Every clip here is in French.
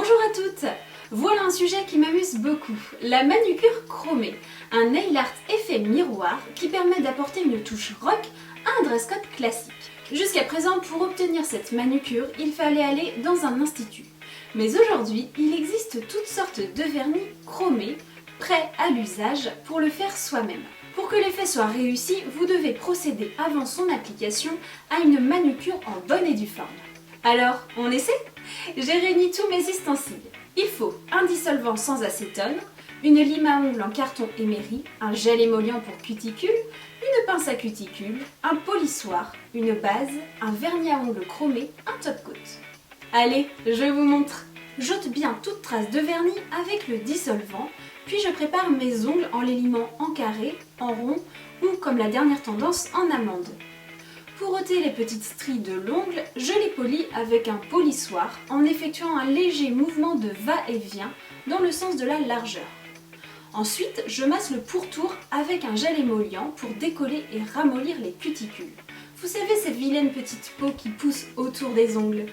Bonjour à toutes! Voilà un sujet qui m'amuse beaucoup, la manucure chromée, un nail art effet miroir qui permet d'apporter une touche rock à un dress code classique. Jusqu'à présent, pour obtenir cette manucure, il fallait aller dans un institut. Mais aujourd'hui, il existe toutes sortes de vernis chromés, prêts à l'usage pour le faire soi-même. Pour que l'effet soit réussi, vous devez procéder avant son application à une manucure en bonne et due forme. Alors, on essaie? J'ai réuni tous mes ustensiles. Il faut un dissolvant sans acétone, une lime à ongles en carton émeri, un gel émollient pour cuticule, une pince à cuticule, un polissoir, une base, un vernis à ongles chromé, un top coat. Allez, je vous montre. J'ôte bien toute trace de vernis avec le dissolvant, puis je prépare mes ongles en les limant en carré, en rond ou comme la dernière tendance en amande. Pour ôter les petites stries de l'ongle, je les polis avec un polissoir en effectuant un léger mouvement de va-et-vient dans le sens de la largeur. Ensuite, je masse le pourtour avec un gel émollient pour décoller et ramollir les cuticules. Vous savez ces vilaines petites peaux qui poussent autour des ongles.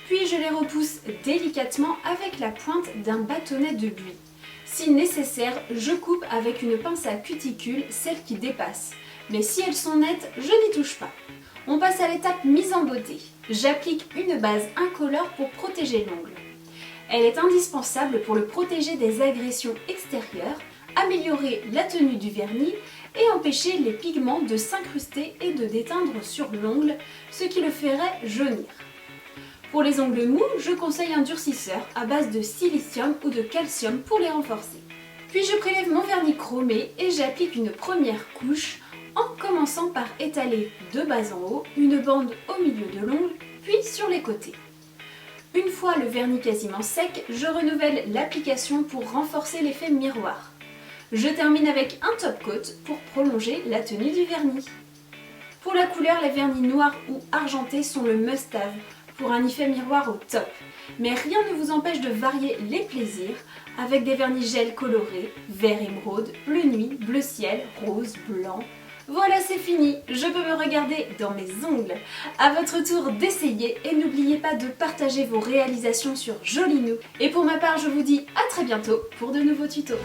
Puis je les repousse délicatement avec la pointe d'un bâtonnet de buis. Si nécessaire, je coupe avec une pince à cuticule celles qui dépassent. Mais si elles sont nettes, je n'y touche pas. On passe à l'étape mise en beauté. J'applique une base incolore pour protéger l'ongle. Elle est indispensable pour le protéger des agressions extérieures, améliorer la tenue du vernis et empêcher les pigments de s'incruster et de déteindre sur l'ongle, ce qui le ferait jaunir. Pour les ongles mous, je conseille un durcisseur à base de silicium ou de calcium pour les renforcer. Puis je prélève mon vernis chromé et j'applique une première couche en commençant par étaler de bas en haut une bande au milieu de l'ongle, puis sur les côtés. Une fois le vernis quasiment sec, je renouvelle l'application pour renforcer l'effet miroir. Je termine avec un top coat pour prolonger la tenue du vernis. Pour la couleur, les vernis noirs ou argentés sont le must-have pour un effet miroir au top. Mais rien ne vous empêche de varier les plaisirs avec des vernis gel colorés, vert émeraude, bleu nuit, bleu ciel, rose, blanc. Voilà, c'est fini, je peux me regarder dans mes ongles. À votre tour d'essayer et n'oubliez pas de partager vos réalisations sur Jolinou. Et pour ma part, je vous dis à très bientôt pour de nouveaux tutos.